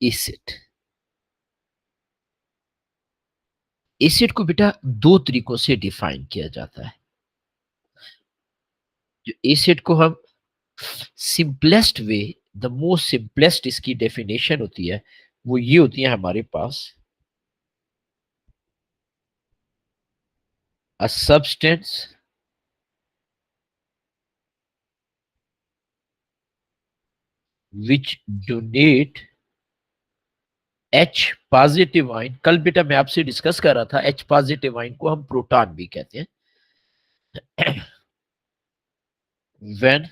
Acid. Acid को बेटा दो तरीकों से डिफाइन किया जाता है। जो एसिड को हम simplest way, the most simplest इसकी डेफिनेशन होती है, वो ये होती है हमारे पास, a substance which donate H positive ion. कल बेटा मैं आपसे डिस्कस कर रहा था, एच पॉजिटिव आइन को हम प्रोटॉन भी कहते हैं। When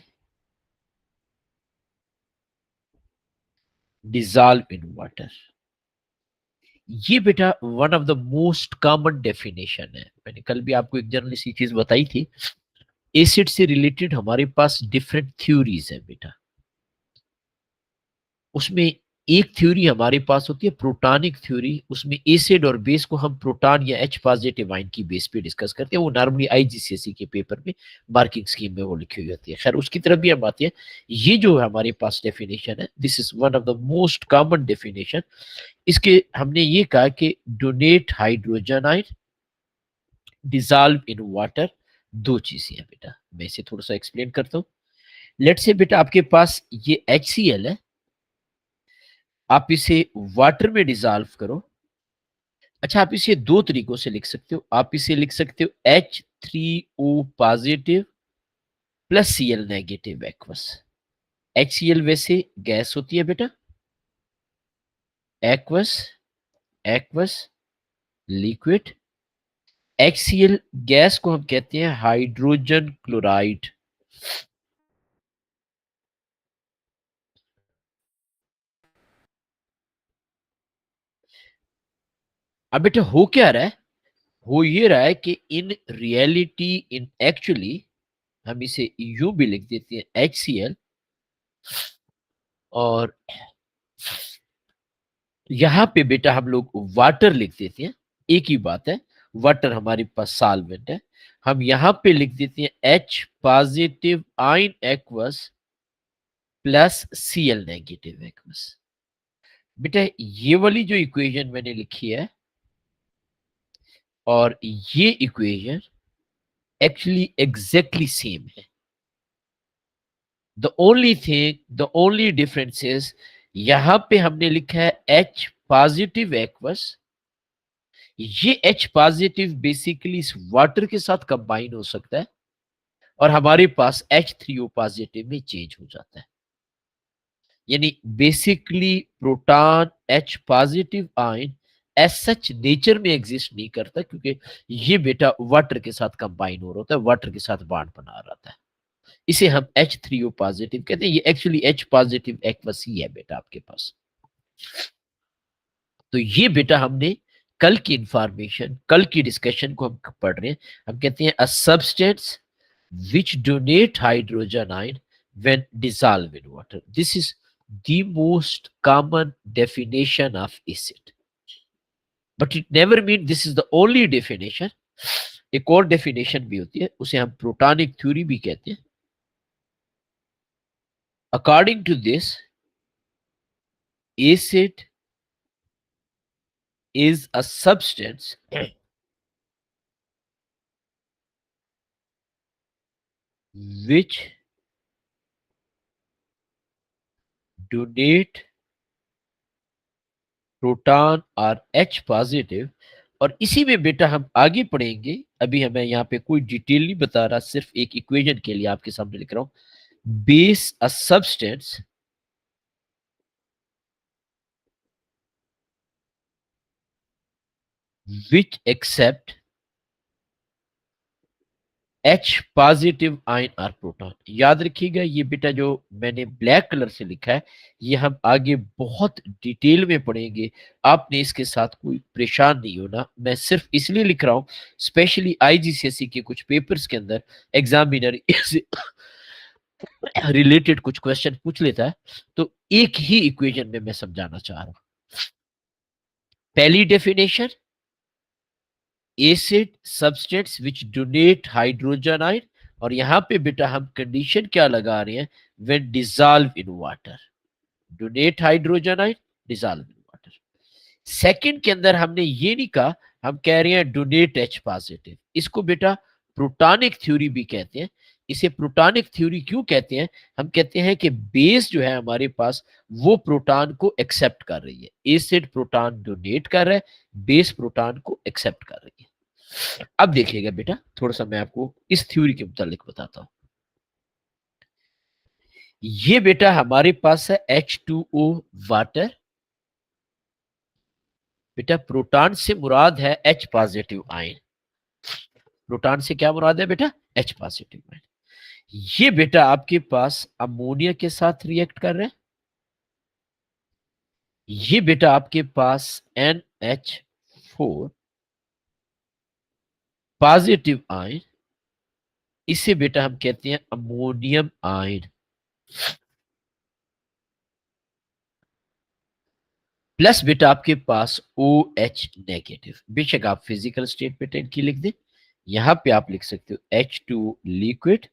dissolve in water. ये बेटा one of the most common definition है। मैंने कल भी आपको एक जनरल सी चीज बताई थी। एसिड से रिलेटेड हमारे पास डिफरेंट थ्योरीज है बेटा। उसमें एक थ्योरी हमारे पास होती है प्रोटॉनिक थ्योरी। उसमें एसिड और बेस को हम प्रोटॉन या एच पॉजिटिव आयन की बेस पे डिस्कस करते हैं। वो नॉर्मली आईजीसीएसई के पेपर में मार्किंग स्कीम में वो लिखी हुई होती है। खैर उसकी तरफ भी हम आते हैं। ये जो हमारे पास डेफिनेशन है, this is one of the most common definition. इसके हमने ये कहा कि donate hydrogen ion dissolve in water. दो चीजें हैं बेटा, मैं इसे थोड़ा सा एक्सप्लेन करता हूँ। लेट से बेटा आपके पास ये HCl है, आप इसे वाटर में डिजॉल्व करो। अच्छा, आप इसे दो तरीकों से लिख सकते हो। आप इसे लिख सकते हो H3O positive plus Cl negative aqueous. HCl वैसे गैस होती है बेटा, aqueous aqueous liquid. HCl gas को हम कहते हैं हाइड्रोजन क्लोराइड। अब बेटा हो क्या रहा है, हो ये रहा है कि इन रियलिटी, इन एक्चुअली, हम इसे यू भी लिख देते हैं HCl, और यहां पे बेटा हम लोग वाटर लिख देते हैं। एक ही बात है, वाटर हमारे पास सॉल्वेंट है। हम यहां पे लिख देते हैं H positive ion aqueous plus Cl negative aqueous. बेटा ये वाली जो इक्वेशन मैंने लिखी है और ये इक्वेशन एक्चुअली एग्जैक्टली सेम है। द ओनली डिफरेंस इज, यहां पे हमने लिखा है H पॉजिटिव एक्वस। ये H पॉजिटिव बेसिकली इस वाटर के साथ कंबाइन हो सकता है और हमारे पास H3O पॉजिटिव में चेंज हो जाता है। यानी basically proton H positive ion as such nature में एग्जिस्ट नहीं करता, क्योंकि ये बेटा वाटर के साथ कंबाइन हो रहा होता है, वाटर के साथ बॉन्ड बना रहता है। इसे हम H3O पॉजिटिव कहते हैं। ये एक्चुअली H पॉजिटिव एक्वस ही है बेटा आपके पास। तो ये बेटा हमने कल की इंफॉर्मेशन, कल की डिस्कशन को हम पढ़ रहे हैं। हम कहते हैं a substance which donate hydrogen ion when dissolve in water. This is the most common definition of acid, but it never mean this is the only definition. एक और डेफिनेशन भी होती है, उसे हम प्रोटॉनिक थ्योरी भी कहते हैं। According to this, acid is a substance which donate proton और H पॉजिटिव। और इसी में बेटा हम आगे पढ़ेंगे, अभी हमें यहाँ पे कोई डिटेल नहीं बता रहा, सिर्फ एक इक्वेशन के लिए आपके सामने लिख रहा हूं। Base a substance which accept H positive ion और प्रोटॉन। याद रखिएगा ये बेटा जो मैंने ब्लैक कलर से लिखा है, ये हम आगे बहुत डिटेल में पढ़ेंगे। आपने इसके साथ कोई परेशान नहीं होना। मैं सिर्फ इसलिए लिख रहा हूँ, स्पेशली आईजीसीएसई के कुछ पेपर्स के अंदर एग्जामिनर इससे रिलेटेड कुछ क्वेश्चन पूछ लेता है। तो एक ही इक्वेशन में मैं समझाना चाह रहा हूँ। पहली definition, acid substance which donate hydrogen ion, और यहां पे बेटा हम कंडीशन क्या लगा रहे हैं, when dissolve in water. Donate hydrogen ion dissolve in water. Second के अंदर हमने ये नहीं कहा, हम कह रहे हैं डोनेट एच पॉजिटिव। इसको बेटा प्रोटॉनिक थ्योरी भी कहते हैं। इसे प्रोटॉनिक थ्योरी क्यों कहते हैं? हम कहते हैं कि बेस जो है हमारे पास वो प्रोटॉन को एक्सेप्ट कर रही है। एसिड प्रोटॉन डोनेट कर रहा है, बेस प्रोटॉन को एक्सेप्ट कर रही है। अब देखिएगा बेटा, थोड़ा सा मैं आपको इस थ्योरी के मुतालिक बताता हूं। ये बेटा हमारे पास है H2O वाटर। बेटा प्रोटॉन से मुराद है H पॉजिटिव आयन। प्रोटॉन से क्या मुराद है बेटा? H positive ion. ये बेटा आपके पास अमोनिया के साथ रिएक्ट कर रहे हैं। ये बेटा आपके पास NH4 पॉजिटिव आयन, इसे बेटा हम कहते हैं अमोनियम आयन। प्लस बेटा आपके पास OH नेगेटिव। बेशक आप फिजिकल स्टेटमेंट इनकी लिख दें, यहां पे आप लिख सकते हो H2 लिक्विड,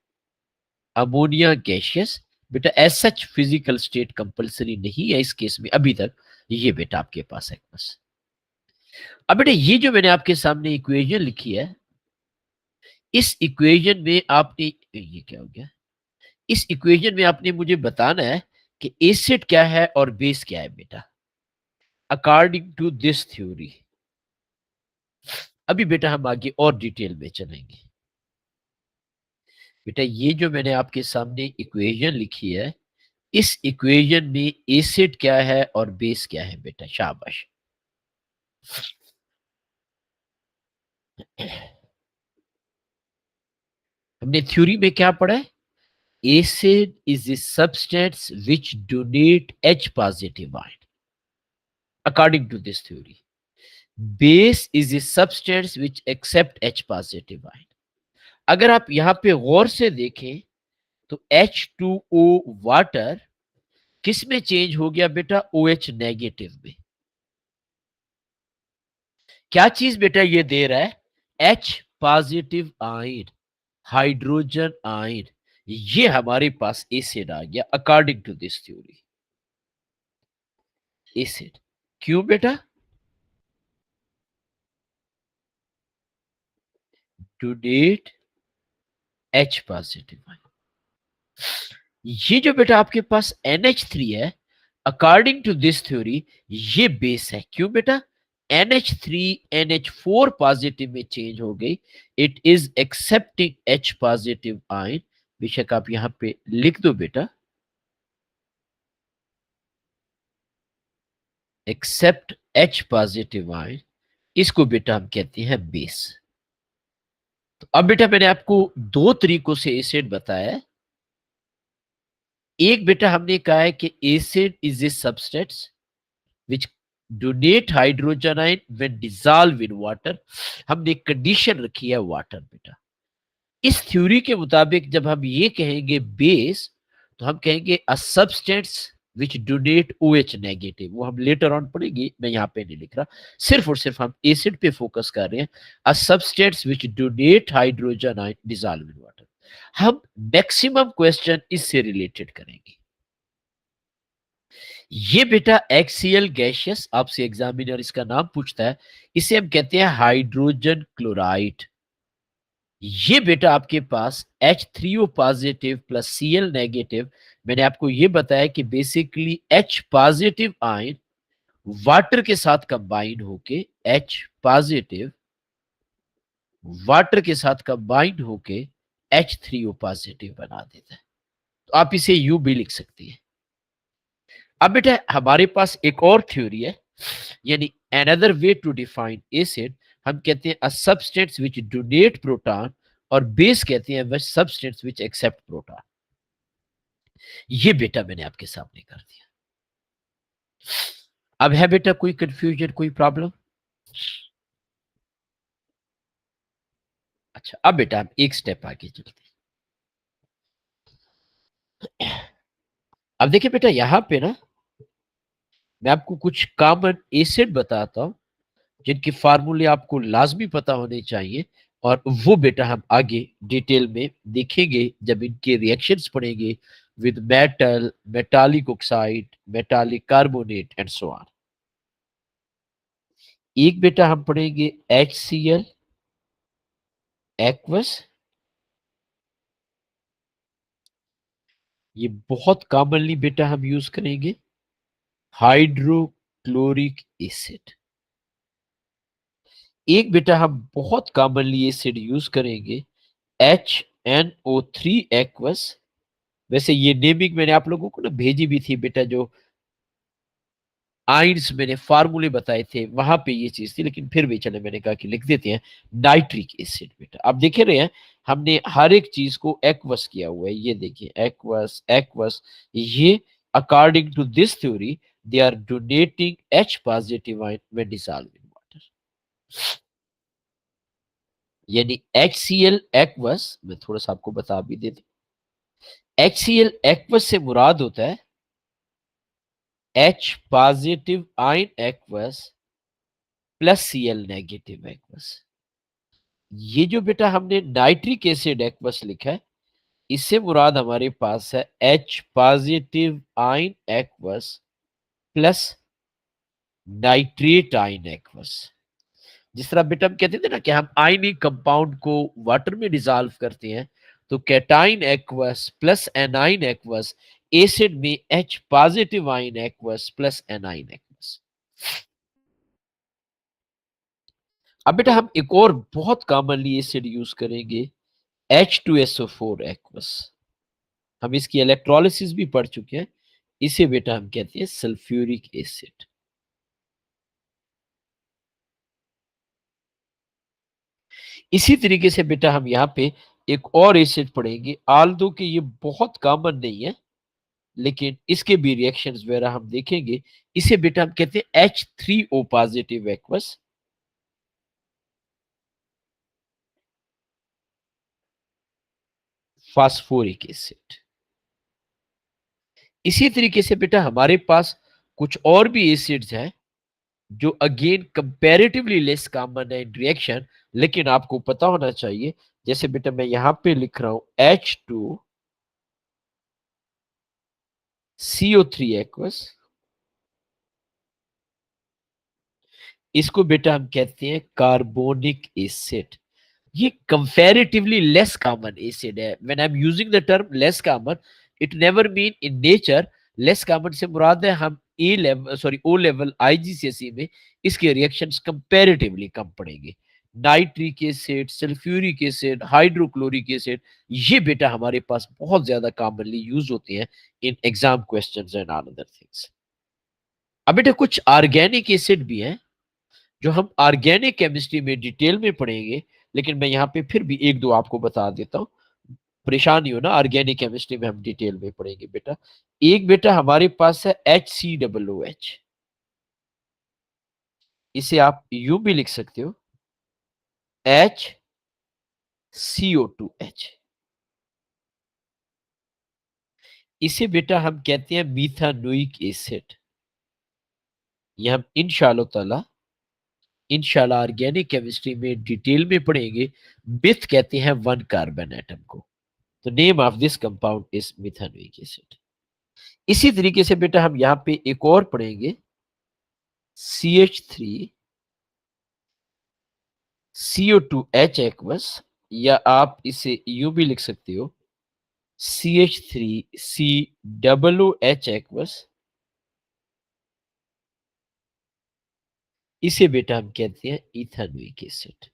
अमोनिया गैशियस। बेटा as such physical state compulsory नहीं है इस केस में अभी तक। ये बेटा आपके पास है बस। अब बेटा ये जो मैंने आपके सामने इक्वेशन लिखी है, इस इक्वेशन में आपने, ये क्या हो गया, इस इक्वेशन में आपने मुझे बताना है कि एसिड क्या है और बेस क्या है बेटा, अकॉर्डिंग टू दिस थ्योरी। अभी बेटा हम आगे और डिटेल में चलेंगे। बेटा ये जो मैंने आपके सामने इक्वेशन लिखी है, इस इक्वेशन में एसिड क्या है और बेस क्या है बेटा, शाबाश। हमने थ्योरी में क्या पढ़ा है? Acid is a substance which donate H positive ion according to this theory. Base is a substance which accept H positive ion. अगर आप यहां पे गौर से देखें तो H2O वाटर किस में चेंज हो गया बेटा? OH नेगेटिव में। क्या चीज बेटा ये दे रहा है? H positive ion, hydrogen ion. ये हमारे पास एसिड आ गया according to this theory. Acid क्यों बेटा? Donate H positive ion. ये जो बेटा आपके पास NH3 है, अकॉर्डिंग टू दिस थ्योरी ये बेस है। क्यों बेटा? NH3 NH4 पॉजिटिव में चेंज हो गई। It is accepting H positive ion. बेशक आप यहां पे लिख दो बेटा, एक्सेप्ट H पॉजिटिव आयन। इसको बेटा हम कहते हैं बेस। तो अब बेटा मैंने आपको दो तरीकों से एसिड बताया है। एक बेटा हमने कहा है कि acid is a substance which donate hydrogen ion when dissolve in water। हमने कंडीशन रखी है वाटर बेटा। इस थ्योरी के मुताबिक जब हम ये कहेंगे बेस, तो हम कहेंगे अ substance which donate OH negative. वो हम लेटर ऑन पढ़ेंगे, मैं यहाँ पे नहीं लिख रहा। सिर्फ और सिर्फ हम एसिड पे फोकस कर रहे हैं। A substance which donate hydrogen ion dissolve in water. हम मैक्सिमम क्वेश्चन इससे रिलेटेड करेंगे। ये बेटा एक्सीएल गैशियस, आपसे एग्जामिनर इसका नाम पूछता है, इसे हम कहते हैं हाइड्रोजन क्लोराइड। ये बेटा आपके पास H3O positive plus Cl negative. मैंने आपको ये बताया कि basically H positive ion water के साथ कंबाइन होके H पॉजिटिव वाटर के साथ कंबाइन होके H3O पॉजिटिव बना देता है। तो आप इसे यू भी लिख सकती है। अब बेटा हमारे पास एक और थ्योरी है, यानी another way to define acid. हम कहते हैं a substance which donate proton, और बेस कहते हैं वह सब्सटेंस विच एक्सेप्ट प्रोटॉन। ये बेटा मैंने आपके सामने कर दिया। अब है बेटा कोई कंफ्यूजन, कोई प्रॉब्लम? अच्छा अब बेटा हम एक स्टेप आगे चलते हैं। अब देखिए बेटा यहां पे ना मैं आपको कुछ कॉमन एसिड बताता हूं जिनके फार्मूले आपको लाजमी पता होने चाहिए, और वो बेटा हम आगे डिटेल में देखेंगे जब इनके रिएक्शंस पढ़ेंगे, with metal, metallic oxide, metallic carbonate and so on. एक बेटा हम पढ़ेंगे HCl एक्वस, ये बहुत कॉमनली बेटा हम यूज करेंगे हाइड्रोक्लोरिक एसिड। एक बेटा हम बहुत कॉमनली एसिड यूज करेंगे HNO3 एक्वस। वैसे ये नेमिंग मैंने आप लोगों को ना भेजी भी थी बेटा, जो आइंस मैंने फार्मूले बताए थे वहां पे ये चीज थी, लेकिन फिर भी चले मैंने कहा कि लिख देते हैं नाइट्रिक एसिड। बेटा आप देख रहे हैं हमने हर एक चीज को एक्वस किया हुआ है, ये देखिए एक्वस एक्वस। ये according to this theory they are donating H positive ion when dissolve in water. यानी HCl एक्वस, मैं थोड़ा सा आपको बता भी देता हूं, HCl एक्वस से मुराद होता है H positive ion aqueous plus Cl negative aqueous. ये जो बेटा हमने नाइट्रिक एसिड एक्वस लिखा है, इससे मुराद हमारे पास है H positive ion aqueous plus nitrate ion aqueous. जिस तरह बेटा हम कहते थे ना कि हम आयनिक कंपाउंड को वाटर में डिसॉल्व करते हैं, तो cation aqueous plus A9 aqueous, acid में H positive ion aqueous plus A9 aqueous. अब बेटा हम एक और बहुत कॉमनली एसिड यूज करेंगे H2SO4 एक्वस। हम इसकी इलेक्ट्रोलिसिस भी पढ़ चुके हैं। इसे बेटा हम कहते हैं सल्फ्यूरिक एसिड। इसी तरीके से बेटा हम यहाँ पे एक और एसिड पढ़ेंगे, आल्दो कि ये बहुत कॉमन नहीं है, लेकिन इसके भी रिएक्शंस वगैरह हम देखेंगे। इसे बेटा हम कहते हैं H3O positive aqueous. Phosphoric acid. इसी तरीके से बेटा हमारे पास कुछ और भी एसिड्स हैं जो अगेन कंपैरेटिवली लेस कॉमन है इन रिएक्शन, लेकिन आपको पता होना चाहिए। जैसे बेटा मैं यहां पे लिख रहा हूं H2CO3 एक्वस। इसको बेटा हम कहते हैं कार्बोनिक एसिड। ये कंपैरेटिवली लेस कॉमन एसिड है। When I am using the term less common, it never mean in nature less common से मुराद है हम ए level sorry O level IGCSE में इसके रिएक्शंस कंपैरेटिवली कम पड़ेंगे। Nitric acid, sulphuric acid, hydrochloric acid, ये बेटा हमारे पास बहुत ज्यादा कॉमनली यूज होते हैं in exam questions and all other things. अब बेटा कुछ ऑर्गेनिक एसिड भी हैं जो हम ऑर्गेनिक केमिस्ट्री में डिटेल में पढ़ेंगे, लेकिन मैं यहाँ पे फिर भी एक दो आपको बता देता हूँ। परेशान नहीं हो ना, ऑर्गेनिक केमिस्ट्री में हम डिटेल में पढ़ेंगे बेटा। एक बेटा हमारे पास है HCOOH। इसे आप यूं भी लिख सकते हो HCO2H। इसे बेटा हम कहते हैं मीथानोइक एसिड। ये हम इंशाल्लाह ऑर्गेनिक केमिस्ट्री में डिटेल में पढ़ेंगे। मिथ कहते हैं वन कार्बन एटम को। तो name of this compound is methanoic acid. इसी तरीके से बेटा हम यहाँ पे एक और पढ़ेंगे CH3CO2H एक्वस, या आप इसे यूं भी लिख सकते हो CH3COOH एक्वस। इसे बेटा हम कहते हैं इथानोइक एसिड।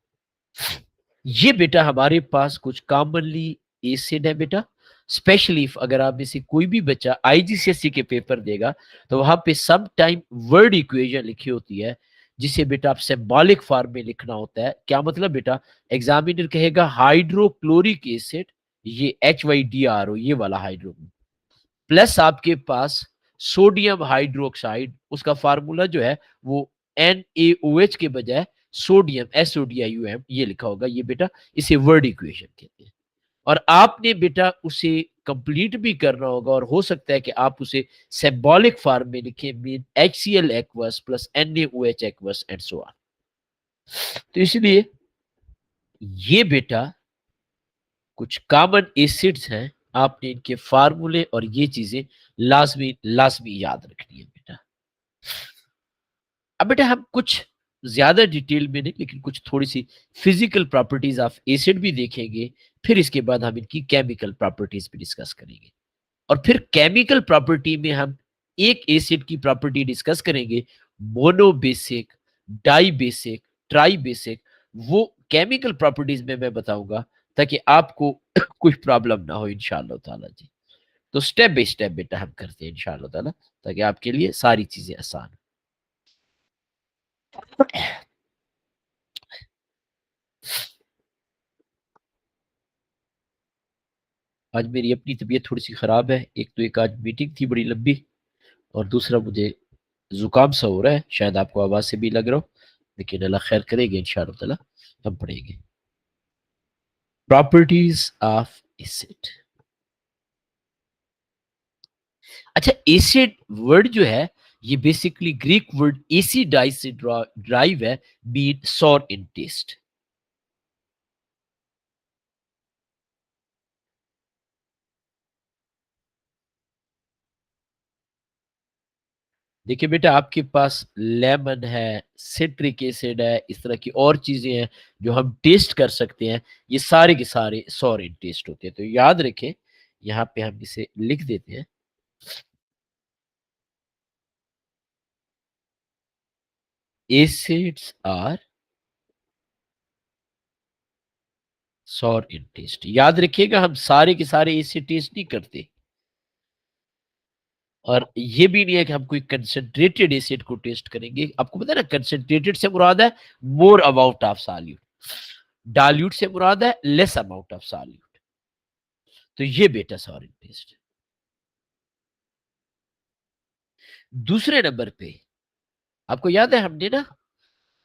ये बेटा हमारे पास कुछ कॉमनली एसिड है बेटा। स्पेशली अगर आप में से कोई भी बच्चा आईजीसीएसई के पेपर देगा, तो वहां पे सम टाइम वर्ड इक्वेशन लिखी होती है, जिसे बेटा आप सिंबॉलिक फॉर्म में लिखना होता है। क्या मतलब बेटा, एग्जामिनर कहेगा हाइड्रोक्लोरिक एसिड, ये HYDRO ये वाला हाइड्रो, प्लस आपके पास सोडियम हाइड्रोक्साइड, उसका फार्मूला जो है वो NaOH के बजाय सोडियम SODIUM ये लिखा होगा। ये बेटा इसे वर्ड इक्वेशन कहते हैं। और आपने बेटा उसे कंप्लीट भी करना होगा, और हो सकता है कि आप उसे सिंबॉलिक फॉर्म में लिखें, mean HCl aqueous plus NaOH aqueous and so on. तो इसलिए ये बेटा कुछ कॉमन एसिड्स हैं आपने इनके फार्मूले और ये चीजें लाजमी लाजमी याद रखनी है बेटा। अब बेटा हम कुछ ज्यादा डिटेल में नहीं, लेकिन कुछ थोड़ी सी फिजिकल प्रॉपर्टीज ऑफ एसिड भी देखेंगे। फिर इसके बाद हम इनकी केमिकल प्रॉपर्टीज भी डिस्कस करेंगे। और फिर केमिकल प्रॉपर्टी में हम एक एसिड की प्रॉपर्टी डिस्कस करेंगे, mono basic, di basic, tri basic. वो केमिकल प्रॉपर्टीज में मैं बताऊंगा, ताकि आपको कुछ प्रॉब्लम ना हो इंशाअल्लाह ताला जी। तो स्टेप बाय स्टेप बेटा हम करते हैं इंशाअल्लाह ताला, ताकि आपके लिए सारी चीजें आसान हो। आज मेरी अपनी तबीयत थोड़ी सी खराब है। एक तो एक आज मीटिंग थी बड़ी लंबी, और दूसरा मुझे जुकाम सा हो रहा है, शायद आपको आवाज से भी लग रहा हो। लेकिन अल्लाह खैर करेंगे इंशाअल्लाह ताला, हम पढ़ेंगे प्रॉपर्टीज ऑफ एसिड। अच्छा, एसिड वर्ड जो है, ये बेसिकली ग्रीक वर्ड एसिडाई से ड्राइव है, मीन सॉर इन टेस्ट। देखिए बेटा, आपके पास लेमन है, सिट्रिक एसिड है, इस तरह की और चीजें हैं जो हम टेस्ट कर सकते हैं। ये सारे के सारे सॉर इन टेस्ट होते हैं। तो याद रखें, यहाँ पे हम इसे लिख देते हैं। Acids are sour in taste. याद रखिएगा, हम सारे के सारे एसिड टेस्ट नहीं करते। और ये भी नहीं है कि हम कोई कंसंट्रेटेड एसिड को टेस्ट करेंगे। आपको पता है ना, कंसंट्रेटेड से मुराद है more amount of solute, dilute से मुराद है लेस अमाउंट ऑफ सॉल्यूट। तो ये बेटा सॉरी टेस्ट। दूसरे नंबर पे आपको याद है, हमने ना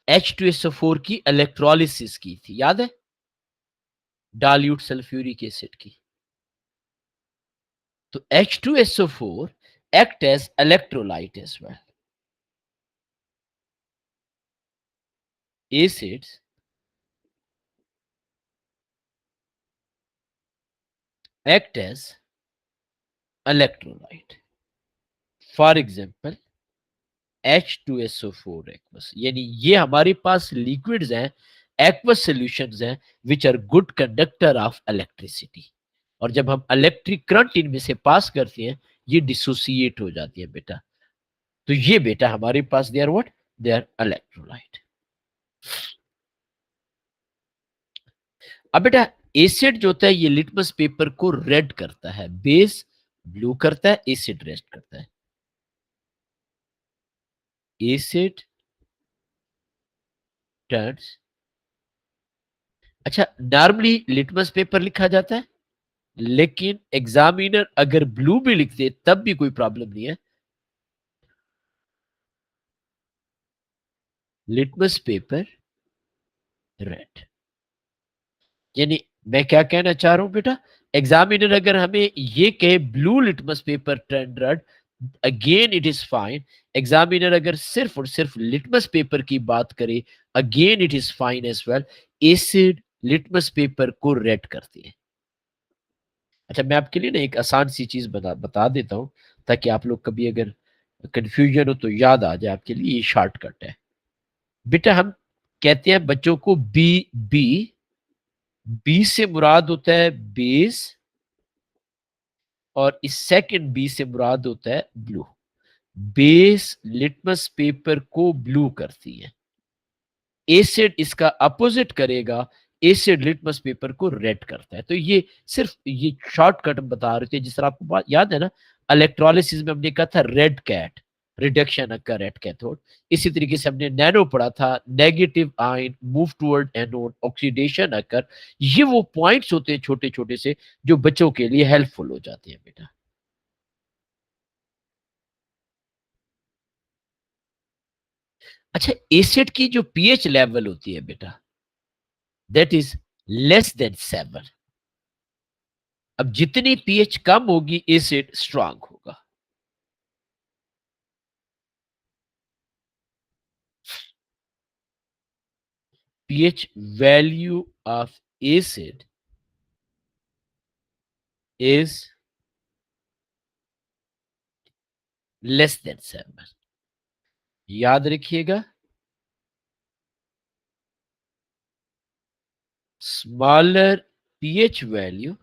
H2SO4 की इलेक्ट्रोलिसिस की थी, याद है, डाइल्यूट सल्फ्यूरिक एसिड की। तो H2SO4 act as electrolyte as well. Acids act as electrolyte. For example, H2SO4 aqueous, यानी ये हमारे पास लिक्विड्स हैं, एक्वस सॉल्यूशंस हैं, which are good conductor of electricity. और जब हम इलेक्ट्रिक करंट इनमें से पास करते हैं, ये डिसोसिएट हो जाती है बेटा। तो ये बेटा हमारे पास they are what, they are electrolyte. अब बेटा, एसिड जो होता है ये लिटमस पेपर को रेड करता है, बेस ब्लू करता है, एसिड रेड करता है। एसिड टर्न्स, अच्छा नॉर्मली लिटमस पेपर लिखा जाता है, लेकिन एग्जामिनर अगर ब्लू भी लिख दे तब भी कोई प्रॉब्लम नहीं है। लिटमस पेपर रेड, यानी मैं क्या कहना चाह रहा हूं बेटा, एग्जामिनर अगर हमें ये कहे blue litmus paper turn red, again it is fine. Examiner अगर सिर्फ और सिर्फ लिटमस पेपर की बात करे, again it is fine as well. Acid litmus paper को रेड करती है। अच्छा, मैं आपके लिए ना एक आसान सी चीज बता देता हूं, ताकि आप लोग कभी अगर कंफ्यूजन हो तो याद आ जाए आपके लिए। ये शॉर्टकट है बेटा। हम कहते हैं बच्चों को बी बी, बी से मुराद होता है बेस, और इस सेकंड बी से मुराद होता है ब्लू। बेस लिटमस पेपर को ब्लू करती है, एसिड इसका अपोजिट करेगा, एसिड लिटमस पेपर को रेड करता है। तो ये सिर्फ ये शॉर्टकट हम बता रहे थे। जिस तरह आपको बात याद है ना, इलेक्ट्रोलिसिस में हमने कहा था red cat, reduction occur red cathode. इसी तरीके से हमने नैनो पढ़ा था, negative ion move toward anode, oxidation occur. ये वो पॉइंट्स होते हैं छोटे छोटे से, जो बच्चों के लिए हेल्पफुल हो जाते हैं बेटा। अच्छा, एसिड की जो पीएच लेवल होती है बेटा, दैट इज लेस देन 7। अब जितनी पीएच कम होगी, एसिड स्ट्रांग होगा। PH value of acid is less than 7। याद रखिएगा, smaller pH value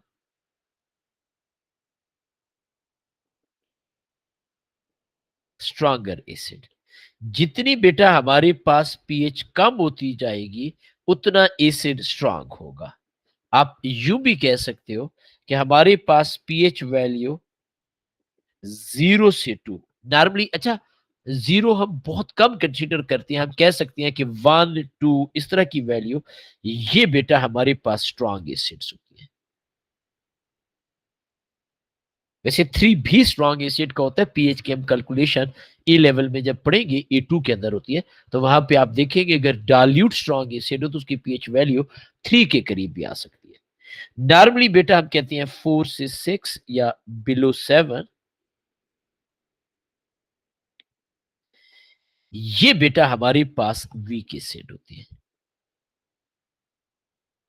stronger acid. जितनी बेटा हमारे पास पीएच कम होती जाएगी, उतना एसिड स्ट्रांग होगा। आप यूं भी कह सकते हो कि हमारे पास पीएच वैल्यू 0 से 2 नॉर्मली, अच्छा, 0 हम बहुत कम कंसीडर करते हैं, हम कह सकते हैं कि 1 2 इस तरह की वैल्यू, ये बेटा हमारे पास स्ट्रांग एसिड्स होती है। वैसे 3 भी स्ट्रांग एसिड का होता है। पीएच की हम कैलकुलेशन ए लेवल में जब पढ़ेंगे, A2 के अंदर होती है, तो वहां पे आप देखेंगे अगर डाल्यूट स्ट्रांग एसिड हो तो उसकी पीएच वैल्यू 3 के करीब भी आ सकती है। नॉर्मली बेटा हम कहते हैं 4 से 6 या बिलो 7, ये बेटा हमारे पास वीक एसिड होती है।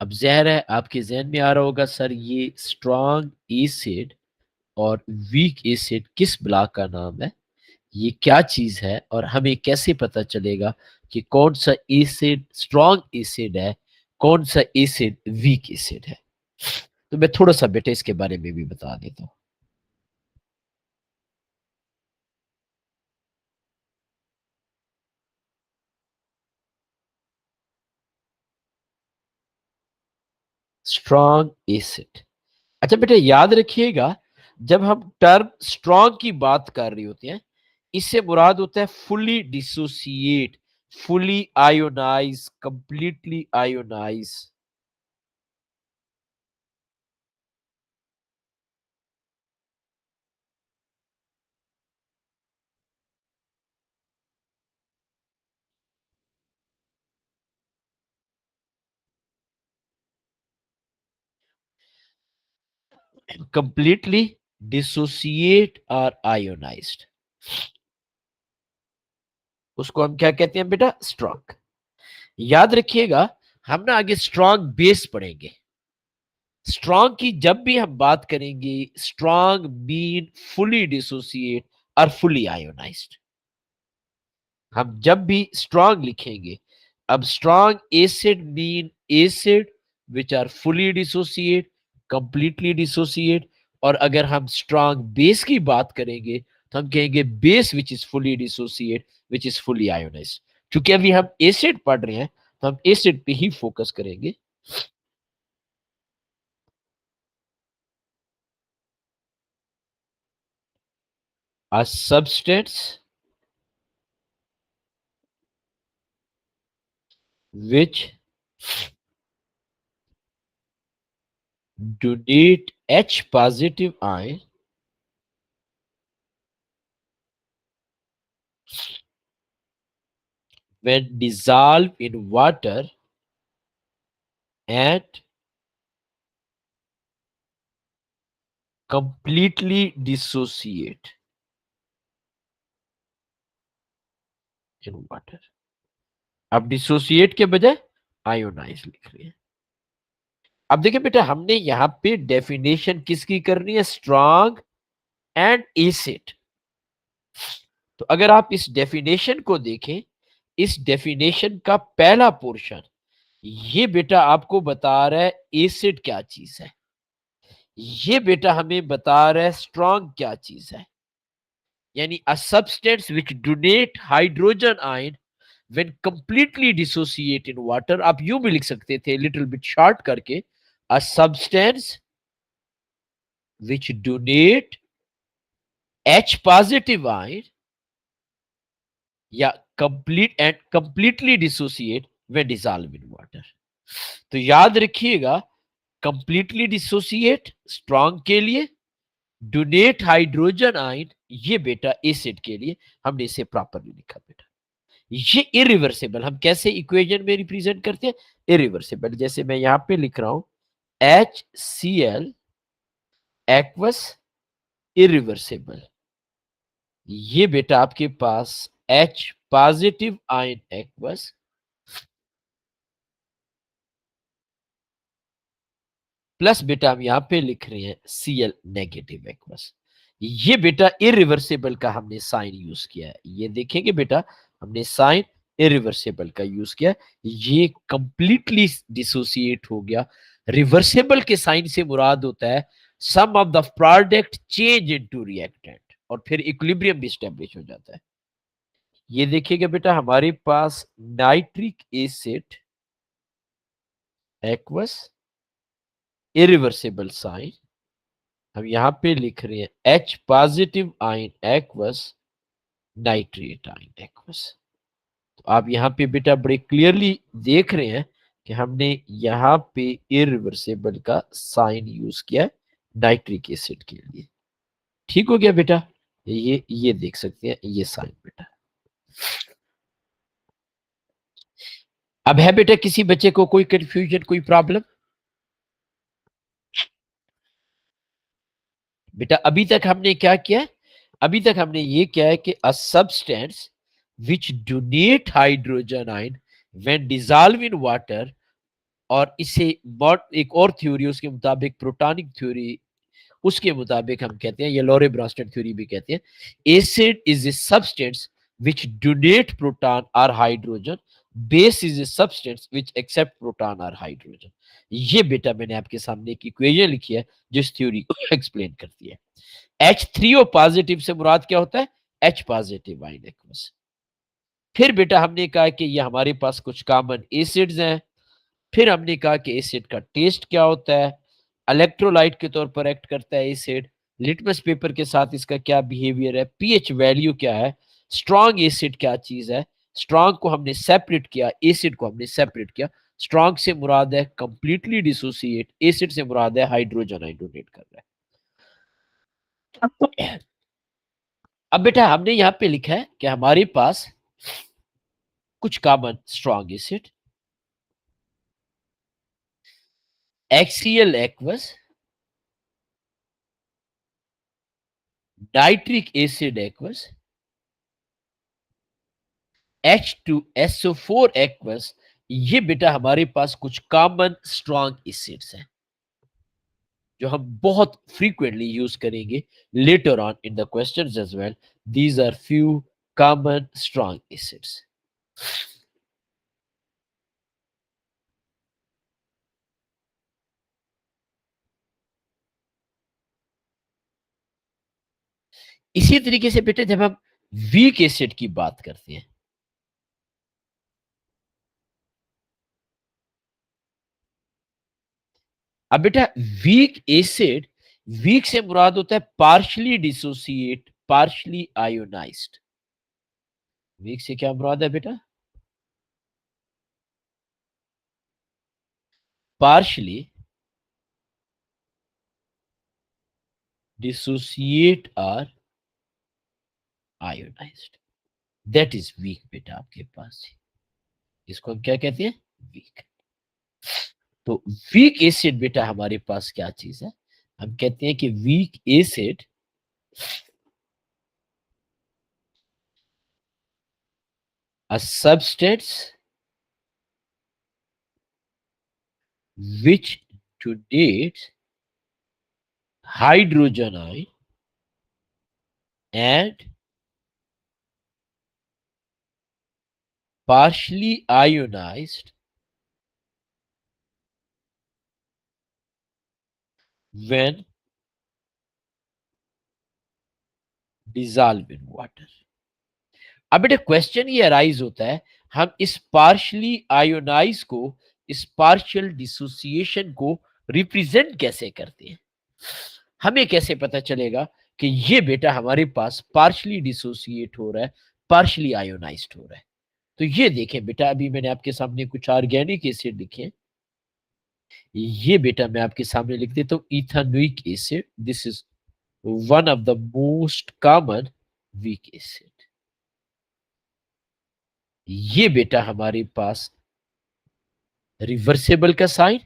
अब ज़ाहिर है आपके ज़हन में आ रहा होगा, सर ये स्ट्रांग एसिड और वीक एसिड किस ब्लॉक का नाम है, ये क्या चीज़ है और हमें कैसे पता चलेगा कि कौन सा एसिड स्ट्रांग एसिड है, कौन सा एसिड वीक एसिड है। तो मैं थोड़ा सा बेटा इसके बारे में भी बता देता हूँ। स्ट्रांग एसिड, अच्छा बेटा याद रखिएगा, जब हम टर्म स्ट्रांग की बात कर रहे होते हैं, इससे मुराद होता है fully dissociate, fully ionise, completely ionise. Completely dissociate और आयोनाइज्ड, उसको हम क्या कहते हैं बेटा, स्ट्रांग। याद रखिएगा, हम ना आगे स्ट्रांग बेस पढ़ेंगे। स्ट्रांग की जब भी हम बात करेंगे, स्ट्रांग मीन फुली डिसोसिएट और फुली आयोनाइज्ड। हम जब भी स्ट्रांग लिखेंगे, अब strong acid mean acid which are fully dissociate, completely dissociate. और अगर हम स्ट्रांग बेस की बात करेंगे, तो हम कहेंगे base which is fully dissociate, which is fully ionised. क्योंकि अभी हम एसिड पढ़ रहे हैं, तो हम एसिड पे ही फोकस करेंगे। A substance which donate H positive ion when dissolved in water and completely dissociate in water। अब डिसोसिएट के बजाय आयोनाइज लिख रहे हैं। अब देखिए बेटा, हमने यहां पे डेफिनेशन किसकी करनी है, स्ट्रांग एंड एसिड। तो अगर आप इस डेफिनेशन को देखें, इस डेफिनेशन का पहला पोर्शन, ये बेटा आपको बता रहा है एसिड क्या चीज है, ये बेटा हमें बता रहा है स्ट्रांग क्या चीज है। यानी अ substance which donate hydrogen ion when completely dissociate in water. आप यूं भी लिख सकते थे लिटिल बिट शॉर्ट करके, a substance which donate H positive ion या complete and completely dissociate when dissolve in water. तो याद रखिएगा, कंप्लीटली डिसोसिएट स्ट्रांग के लिए, डोनेट हाइड्रोजन आयन ये बेटा एसिड के लिए। हमने इसे प्रॉपरली लिखा बेटा। ये इरिवर्सिबल हम कैसे इक्वेशन में रिप्रेजेंट करते हैं, इरिवर्सिबल। जैसे मैं यहां पे लिख रहा हूं HCl एक्वस इरिवर्सिबल, ये बेटा आपके पास H positive ion aqueous plus बेटा हम यहाँ पे लिख रहे हैं Cl नेगेटिव एक्वस। ये बेटा इरिवर्सिबल का हमने साइन यूज किया है। ये देखेंगे बेटा हमने साइन इरिवर्सिबल का यूज किया। ये कंप्लीटली डिसोसिएट हो गया। रिवर्सिबल के साइन से मुराद होता है sum of the product change into reactant, और फिर इक्विलिब्रियम भी स्टैब्लिश हो जाता है। ये देखिएगा बेटा हमारे पास nitric acid aqueous irreversible sign, हम यहां पे लिख रहे हैं H positive ion aqueous nitrate ion aqueous. तो आप यहाँ पे बेटा बड़े क्लियरली देख रहे हैं कि हमने यहाँ पे इरिवर्सिबल का साइन यूज किया नाइट्रिक एसिड के लिए। ठीक हो गया बेटा, ये देख सकते हैं ये साइन बेटा। अब है बेटा किसी बच्चे को कोई कंफ्यूजन, कोई प्रॉब्लम? बेटा अभी तक हमने क्या किया? अभी तक हमने ये किया है कि अ substance which donate hydrogen ion when dissolve in water, और इसे एक और थ्योरी उसके मुताबिक प्रोटॉनिक थ्योरी, उसके मुताबिक हम कहते हैं, ये लॉरे ब्रांस्टेड थ्योरी भी कहते हैं, acid is a substance which donate proton और hydrogen, base is a substance which accept proton और हाइड्रोजन। ये बेटा मैंने आपके सामने एक इक्वेशन लिखी है जिस थ्योरी को एक्सप्लेन करती है। H3O पॉजिटिव से मुराद क्या होता है? H positive ion aqueous. फिर बेटा हमने कहा कि ये हमारे पास कुछ कॉमन एसिड्स हैं। फिर हमने कहा कि एसिड का टेस्ट क्या होता है, इलेक्ट्रोलाइट के तौर पर एक्ट करता है एसिड, लिटमस पेपर के साथ इसका क्या बिहेवियर है, पीएच वैल्यू क्या है, स्ट्रॉन्ग एसिड क्या चीज है। स्ट्रॉन्ग को हमने सेपरेट किया, एसिड को हमने सेपरेट किया। स्ट्रॉन्ग से मुराद है कंप्लीटली डिसोसिएट, एसिड से मुराद है हाइड्रोजन आयन डोनेट कर रहा है। अब बेटा हमने यहाँ पे लिखा है कि हमारे पास कुछ common strong acid, axial aqueous, nitric acid aqueous, H2SO4 aqueous. ये बेटा हमारे पास कुछ कॉमन स्ट्रॉन्ग एसिड्स हैं जो हम बहुत फ्रीक्वेंटली यूज करेंगे later on in the questions as well. These are few common strong acids. इसी तरीके से बेटा जब हम वीक एसिड की बात करते हैं, अब बेटा वीक एसिड, वीक से मुराद होता है partially dissociate, partially ionised. Weak से क्या मुराद है बेटा? पार्शली डिसोसिएट और आयोनाइज्ड, दैट इज वीक बेटा आपके पास। इसको हम क्या कहते हैं? वीक। तो वीक एसिड बेटा हमारे पास क्या चीज है? हम कहते हैं कि weak acid a substance which donates hydrogen ion and partially ionized when dissolved in water। अब बेटा क्वेश्चन ये अराइज होता है, हम इस पार्शली आयोनाइज को, इस पार्शियल डिसोसिएशन को रिप्रेजेंट कैसे करते हैं? हमें कैसे पता चलेगा कि ये बेटा हमारे पास पार्शली डिसोसिएट हो रहा है, पार्शली आयोनाइज्ड हो रहा है? तो ये देखें बेटा, अभी मैंने आपके सामने कुछ ऑर्गेनिक एसिड लिखे हैं। ये बेटा मैं आपके सामने लिख देता हूं, ethanoic acid, this is one of the most common weak acid. ये बेटा हमारे पास रिवर्सिबल का sign,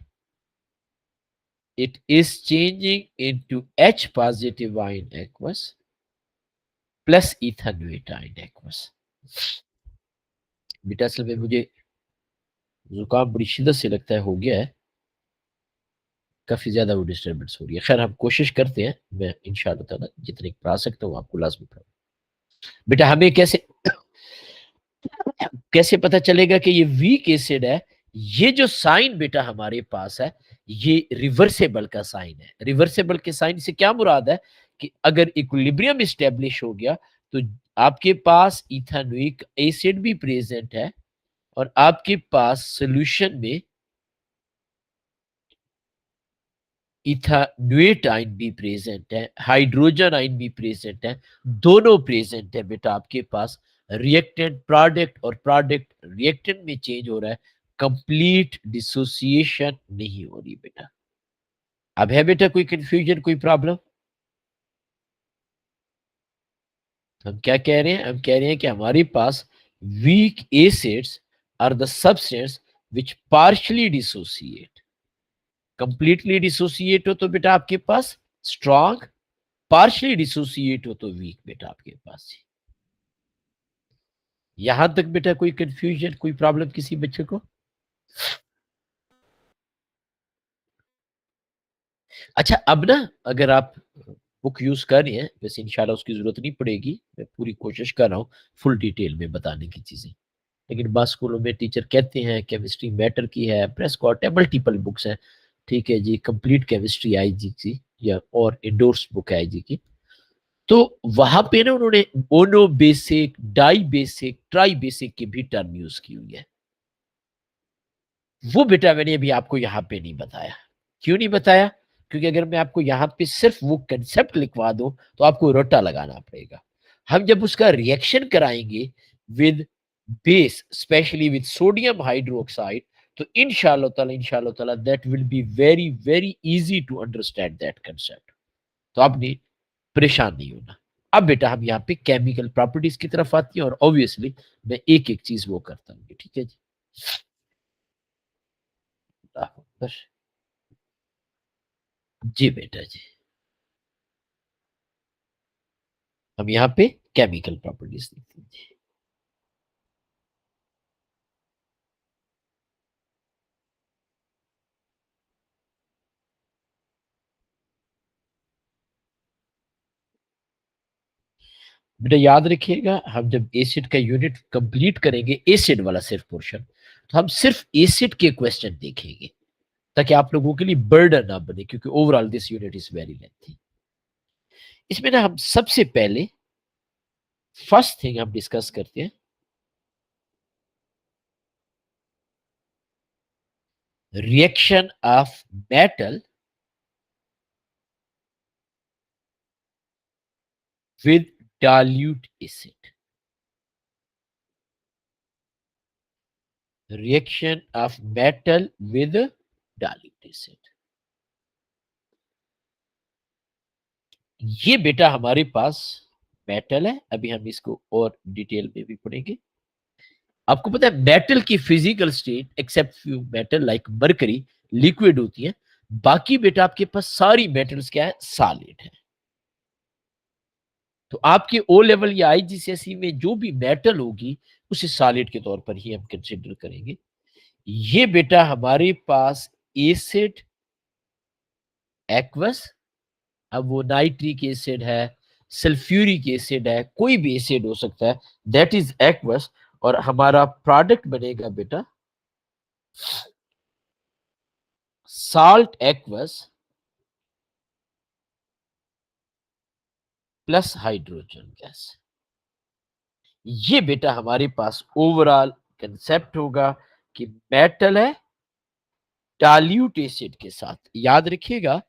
it is changing into H positive ion aqueous plus ethanoate ion aqueous। बेटा असल में मुझे जुकाम बड़ी शिद्दत से लगता है हो गया है, काफी ज्यादा वो डिस्टर्बेंस हो रही है। खैर हम कोशिश करते हैं, मैं इंशाल्लाह ताला जितने पढ़ा सकता हूँ आपको लाजमी पढ़ाऊँ। बेटा हमें कैसे कैसे पता चलेगा कि ये वीक एसिड है? ये जो साइन बेटा हमारे पास है, ये रिवर्सेबल का साइन है। रिवर्सेबल के साइन से क्या मुराद है कि अगर इक्विलिब्रियम स्टेब्लिश हो गया तो आपके पास इथानोइक एसिड भी प्रेजेंट है और आपके पास सॉल्यूशन में इथानुएट आयन भी प्रेजेंट है, हाइड्रोजन आयन भी प्रेजेंट है, दोनों प्रेजेंट है बेटा आपके पास। रिएक्टेंट प्रोडक्ट और प्रोडक्ट रिएक्टेंट में चेंज हो रहा है, कंप्लीट डिसोसिएशन नहीं हो रही बेटा। अब है बेटा कोई कंफ्यूजन, कोई प्रॉब्लम? हम क्या कह रहे हैं? हम कह रहे हैं कि हमारे पास weak acids are the substance which partially dissociate. Completely dissociate हो तो बेटा आपके पास स्ट्रॉन्ग, पार्शियली डिसोसिएट हो तो वीक बेटा आपके पास। यहां तक बेटा कोई कंफ्यूजन, कोई प्रॉब्लम किसी बच्चे को? अच्छा अब ना, अगर आप बुक यूज कर रहे हैं, वैसे इंशाल्लाह उसकी जरूरत नहीं पड़ेगी, मैं पूरी कोशिश कर रहा हूँ फुल डिटेल में बताने की चीजें। लेकिन बाद स्कूलों में टीचर कहते हैं केमिस्ट्री मैटर की है, प्रेस्कॉट है, मल्टीपल बुक्स हैं, ठीक है जी, कंप्लीट केमिस्ट्री आईजी की या और इंडोर्स बुक है आईजी की। तो वहां पे ना उन्होंने mono basic, di basic, tri basic की भी टर्म यूज की हुई है। वो बेटा मैंने अभी आपको यहाँ पे नहीं बताया। क्यों नहीं बताया? क्योंकि अगर मैं आपको यहाँ पे सिर्फ वो कंसेप्ट लिखवा दूं तो आपको रट्टा लगाना पड़ेगा। हम जब उसका रिएक्शन कराएंगे with base, specially with sodium hydroxide, तो इंशाल्लाह ताला that will be very very easy to understand that concept. तो आपने परेशान नहीं होना। अब बेटा हम यहाँ पे केमिकल प्रॉपर्टीज की तरफ आती है और ऑब्वियसली मैं एक एक चीज वो करता हूँ, ठीक है जी। बस जी बेटा जी, हम यहाँ पे केमिकल प्रॉपर्टीज देखते हैं जी। बेटा याद रखिएगा, हम जब एसिड का यूनिट कंप्लीट करेंगे, एसिड वाला सिर्फ पोर्शन, तो हम सिर्फ एसिड के क्वेश्चन देखेंगे ताकि आप लोगों के लिए बर्डन ना बने, क्योंकि overall this unit is very lengthy. इसमें ना हम सबसे पहले फर्स्ट थिंग हम डिस्कस करते हैं reaction of metal with dilute acid. Reaction of metal with dilute acid, ये बेटा हमारे पास मेटल है। अभी हम इसको और डिटेल में भी पढ़ेंगे। आपको पता है मेटल की physical state except few metal like mercury liquid होती है। बाकी बेटा आपके पास सारी मेटल्स क्या है? सॉलिड है। तो आपके ओ लेवल या आईजीसीएसई में जो भी मेटल होगी उसे सॉलिड के तौर पर ही हम कंसिडर करेंगे। ये बेटा हमारे पास एसिड, एक्वस, अब वो नाइट्रिक एसिड है, सल्फ्यूरिक एसिड है, कोई भी एसिड हो सकता है, दैट इज एक्वस। और हमारा प्रोडक्ट बनेगा बेटा salt aqueous plus hydrogen gas. ये बेटा हमारे पास ओवरऑल कंसेप्ट होगा कि मेटल है डाल्यूट एसिड के साथ। याद रखिएगा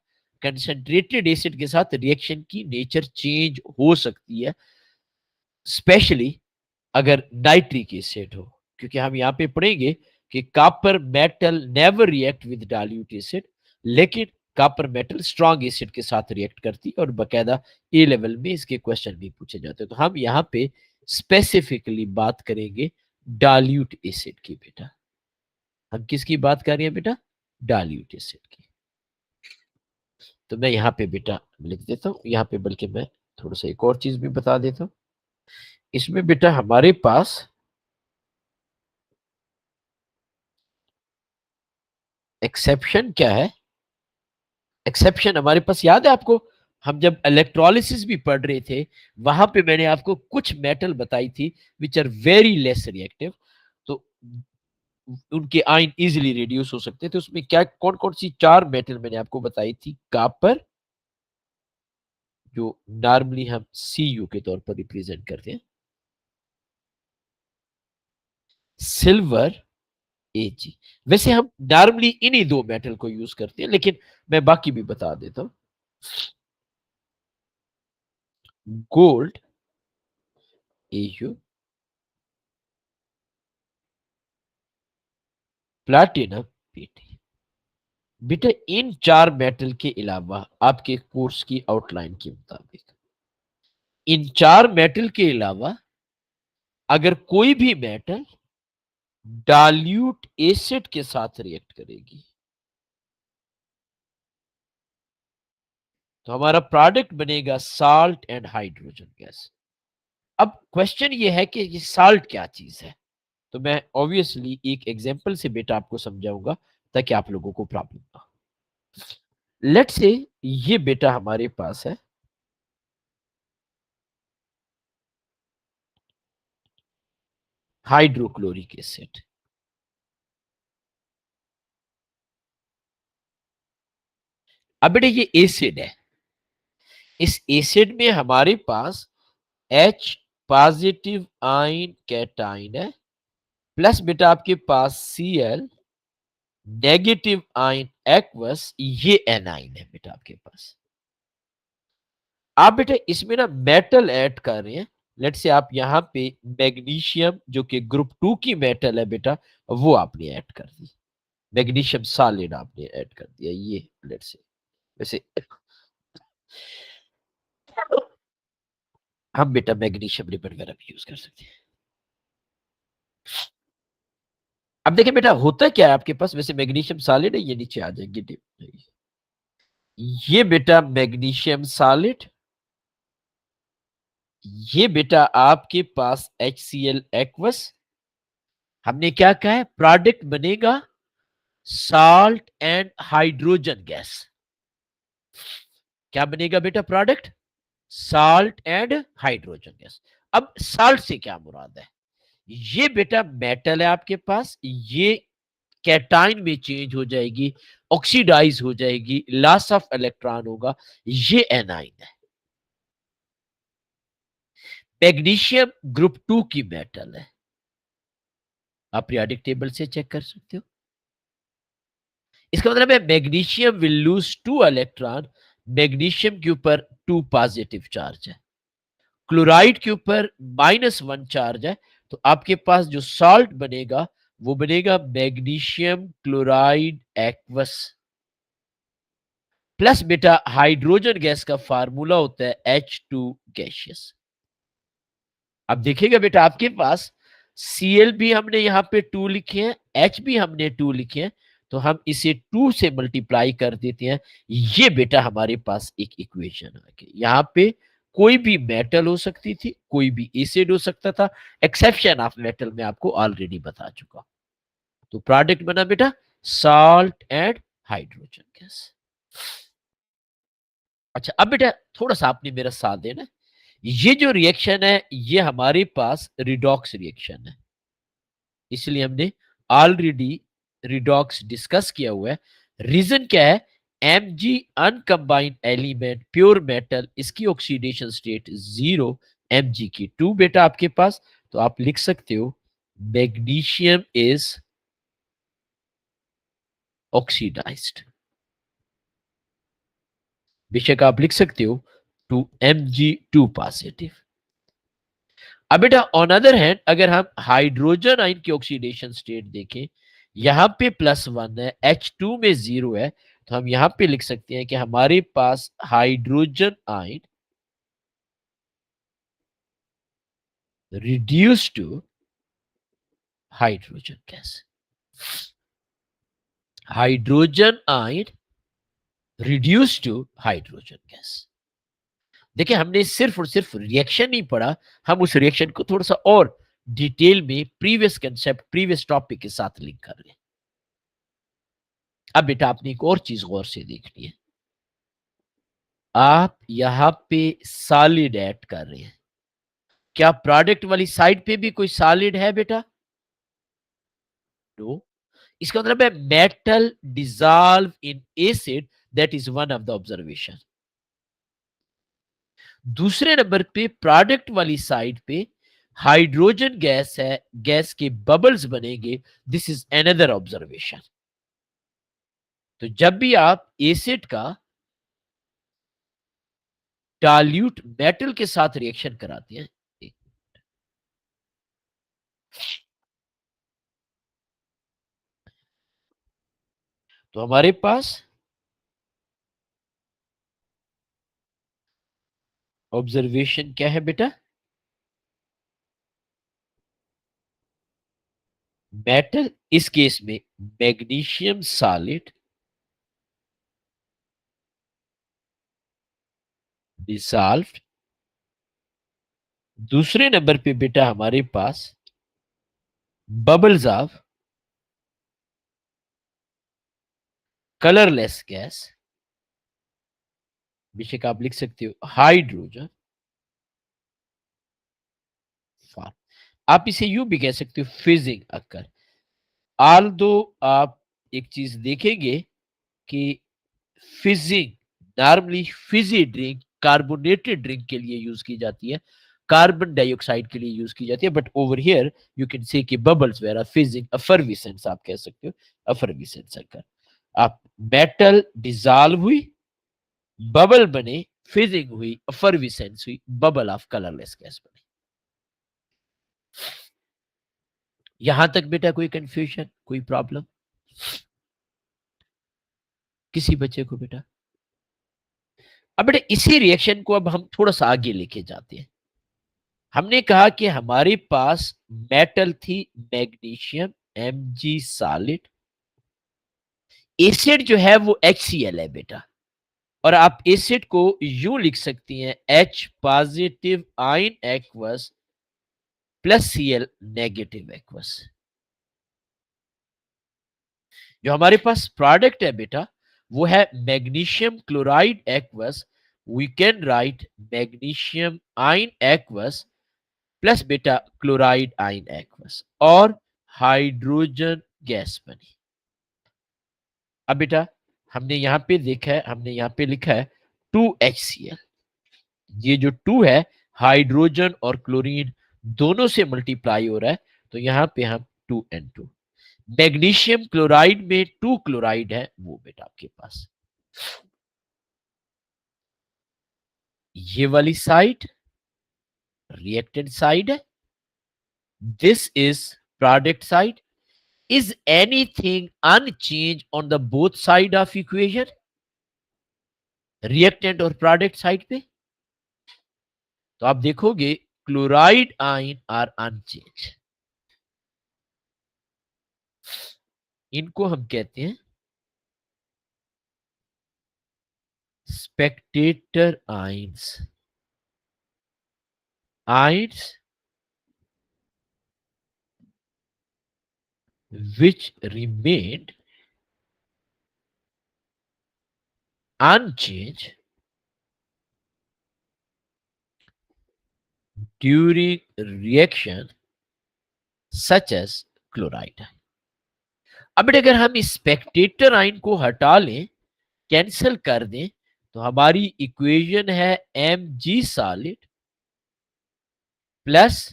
कंसंट्रेटेड एसिड के साथ रिएक्शन की नेचर चेंज हो सकती है, स्पेशली अगर नाइट्रिक एसिड हो, क्योंकि हम यहाँ पे पढ़ेंगे कि copper metal never react with dilute acid, लेकिन कॉपर मेटल स्ट्रॉन्ग एसिड के साथ रिएक्ट करती है और बकायदा ए लेवल में इसके क्वेश्चन भी पूछे जाते हैं। तो हम यहाँ पे स्पेसिफिकली बात करेंगे डाल्यूट एसिड की बेटा। हम किसकी बात कर रहे हैं बेटा? डाल्यूट एसिड की। तो मैं यहाँ पे बेटा लिख देता हूँ यहाँ पे, बल्कि मैं थोड़ा सा एक और चीज भी बता देता हूँ। इसमें बेटा हमारे पास एक्सेप्शन क्या है? एक्सेप्शन हमारे पास याद है आपको, हम जब इलेक्ट्रोलिसिस भी पढ़ रहे थे, वहां पे मैंने आपको कुछ मेटल बताई थी which are very less reactive, तो उनके आयन इजीली रिड्यूस हो सकते थे। उसमें क्या कौन कौन सी चार मेटल मैंने आपको बताई थी? कॉपर, जो नॉर्मली हम Cu के तौर पर रिप्रेजेंट करते हैं, सिल्वर, Ag। वैसे हम नॉर्मली इन्हीं दो मेटल को यूज करते हैं, लेकिन मैं बाकी भी बता देता हूं। Gold, Au, platinum, Pt। बेटा इन चार मेटल के अलावा आपके कोर्स की आउटलाइन के मुताबिक इन चार मेटल के अलावा अगर कोई भी मेटल डाल्यूट एसिड के साथ रिएक्ट करेगी, तो हमारा प्रोडक्ट बनेगा साल्ट एंड हाइड्रोजन गैस। अब क्वेश्चन ये है कि ये साल्ट क्या चीज है, तो मैं ऑब्वियसली एक एग्जांपल से बेटा आपको समझाऊंगा ताकि आप लोगों को प्रॉब्लम ना हो। लेट्स से ये बेटा हमारे पास है हाइड्रोक्लोरिक एसिड। अब बेटा ये एसिड है, इस एसिड में हमारे पास H पॉजिटिव आयन कैटाइन है, प्लस बेटा आपके पास Cl नेगेटिव आयन एक्वस, ये एनाइन है बेटा आपके पास। आप बेटा इसमें ना मेटल ऐड कर रहे हैं। लेट से आप यहाँ पे मैग्नीशियम जो कि ग्रुप 2 की मेटल है बेटा, वो आपने ऐड कर दी, मैग्नीशियम सॉलिड आपने ऐड कर दिया ये। लेट से वैसे हम बेटा मैग्नीशियम रिबन वगैरह भी यूज कर सकते हैं। अब देखिए बेटा होता क्या है आपके पास, वैसे मैग्नीशियम सॉलिड है, ये नीचे आ जाएंगे। ये बेटा मैग्नीशियम सॉलिड, ये बेटा आपके पास HCl एक्वस। हमने क्या कहा है, प्रोडक्ट बनेगा साल्ट एंड हाइड्रोजन गैस। क्या बनेगा बेटा product? Salt and hydrogen gas. अब साल्ट से क्या मुराद है? ये बेटा मेटल है आपके पास, ये कैटाइन में चेंज हो जाएगी, ऑक्सीडाइज हो जाएगी, लॉस ऑफ इलेक्ट्रॉन होगा, ये एनाइन है। मैग्नीशियम ग्रुप 2 की मेटल है, आप पीरियोडिक टेबल से चेक कर सकते हो। इसका मतलब है magnesium will lose 2 electron, magnesium के ऊपर 2 पॉजिटिव चार्ज है, क्लोराइड के ऊपर -1 चार्ज है, तो आपके पास जो सॉल्ट बनेगा वो बनेगा मैग्नीशियम क्लोराइड एक्वस। प्लस बेटा हाइड्रोजन गैस का फार्मूला होता है H2 गैसियस। अब देखिएगा बेटा आपके पास Cl भी हमने यहाँ पे 2 लिखे हैं, H भी हमने 2 लिखे हैं, तो हम इसे 2 से मल्टीप्लाई कर देते हैं। ये बेटा हमारे पास एक इक्वेशन आ गई। यहाँ पे कोई भी मेटल हो सकती थी, कोई भी एसिड हो सकता था, एक्सेप्शन ऑफ मेटल में आपको ऑलरेडी बता चुका। तो प्रोडक्ट बना बेटा साल्ट एंड हाइड्रोजन गैस। अच्छा अब बेटा थोड़ा सा आपने मेरा साथ देना, ये जो रिएक्शन है ये हमारे पास रिडॉक्स रिएक्शन है, इसलिए हमने ऑलरेडी रिडॉक्स डिस्कस किया हुआ है। रीजन क्या है? Mg अनकंबाइंड एलिमेंट प्योर मेटल, इसकी ऑक्सीडेशन स्टेट 0, Mg की 2 बेटा आपके पास, तो आप लिख सकते हो मैग्नीशियम इज ऑक्सीडाइज्ड। बेशक आप लिख सकते हो टू Mg2 पॉजिटिव। अब बेटा ऑन अदर हैंड अगर हम हाइड्रोजन आयन की ऑक्सीडेशन स्टेट देखें, यहां पे +1 है, H2 में 0 है, तो हम यहां पे लिख सकते हैं कि हमारे पास hydrogen ion reduce to hydrogen gas. Hydrogen ion reduce to hydrogen gas. देखिए हमने सिर्फ और सिर्फ रिएक्शन नहीं पढ़ा, हम उस रिएक्शन को थोड़ा सा और डिटेल में प्रीवियस कंसेप्ट, प्रीवियस टॉपिक के साथ लिंक कर रहे हैं। अब बेटा आपने एक और चीज गौर से देखनी है, आप यहां पे सॉलिड ऐड कर रहे हैं, क्या प्रोडक्ट वाली साइड पे भी कोई सॉलिड है बेटा? नो। इसका मतलब है metal dissolve in acid, that is one of the observation. दूसरे नंबर पे प्रोडक्ट वाली साइड पे हाइड्रोजन गैस है, गैस के बबल्स बनेंगे, दिस इज अनदर ऑब्जर्वेशन। तो जब भी आप एसिड का डाल्यूट मेटल के साथ रिएक्शन कराते हैं, तो हमारे पास ऑब्जर्वेशन क्या है बेटा? मेटल, इस केस में मैग्नीशियम सॉलिड डिसॉल्व्ड। दूसरे नंबर पे बेटा हमारे पास बबल्स ऑफ कलरलेस गैस, बेशक आप लिख सकते हो हाइड्रोजन फॉर्म। आप इसे यूं भी कह सकते हो फिजिंग अकर। आल दो आप एक चीज देखेंगे कि fizzing normally Fiji drink carbonated drink के लिए यूज की जाती है, कार्बन डाइऑक्साइड के लिए यूज की जाती है, but over here you can say कि बबल्स वेर फिजिंग अफर्विसेंस आप कह सकते हो, अफर्विसेंस अकर। आप मेटल डिजॉल्व हुई, बबल बने, फिजिंग हुई, अफर्विसेंस हुई, बबल ऑफ कलरलेस गैस बने। यहां तक बेटा कोई कंफ्यूजन, कोई प्रॉब्लम किसी बच्चे को बेटा? अब बेटा इसी रिएक्शन को अब हम थोड़ा सा आगे लेके जाते हैं। हमने कहा कि हमारे पास मेटल थी मैग्नीशियम Mg सॉलिड, एसिड जो है वो HCl है बेटा, और आप एसिड को यूं लिख सकती हैं H positive ion aqueous plus Cl negative aqueous. जो हमारे पास प्रोडक्ट है बेटा वो है magnesium chloride aqueous, we can write magnesium ion aqueous plus बेटा क्लोराइड आयन एक्वस, और हाइड्रोजन गैस बनी। अब बेटा हमने यहां पे देखा है, हमने यहां पे लिखा है 2HCl, ये जो 2 है हाइड्रोजन और क्लोरीन दोनों से मल्टीप्लाई हो रहा है, तो यहां पे हम 2N2। मैग्नीशियम क्लोराइड में 2 क्लोराइड है वो बेटा आपके पास, ये वाली साइड रिएक्टेंट साइड है, this is product side. Is anything unchanged on the both side of equation, reactant और प्रोडक्ट साइड पे? तो आप देखोगे क्लोराइड आयन आर अनचेंज, इनको हम कहते हैं Spectator ions, ions which remained unchanged during reaction such as chloride। अब बेटा अगर हम स्पेक्टेटर आयन को हटा लें, कैंसिल कर दें, तो हमारी इक्वेशन है Mg solid plus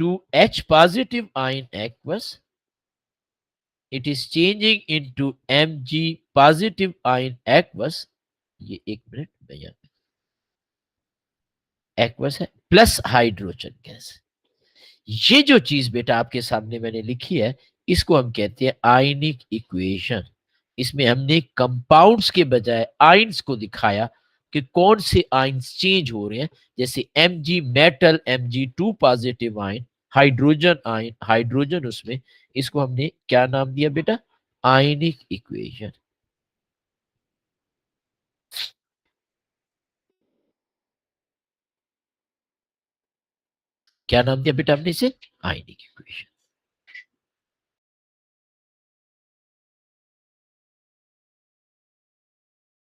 2H positive ion aqueous, it is changing into Mg positive ion aqueous, ये एक मिनट मैं यहाँ एक्वस है प्लस हाइड्रोजन गैस। ये जो चीज बेटा आपके सामने मैंने लिखी है इसको हम कहते हैं आयनिक इक्वेशन। इसमें हमने कंपाउंड्स के बजाय आयंस को दिखाया कि कौन से आयंस चेंज हो रहे हैं, जैसे Mg metal Mg2 positive ion, hydrogen ion, hydrogen उसमें, इसको हमने क्या नाम दिया बेटा? आयनिक इक्वेशन। क्या नाम दिया बेटा हमने इसे? आयनिक इक्वेशन।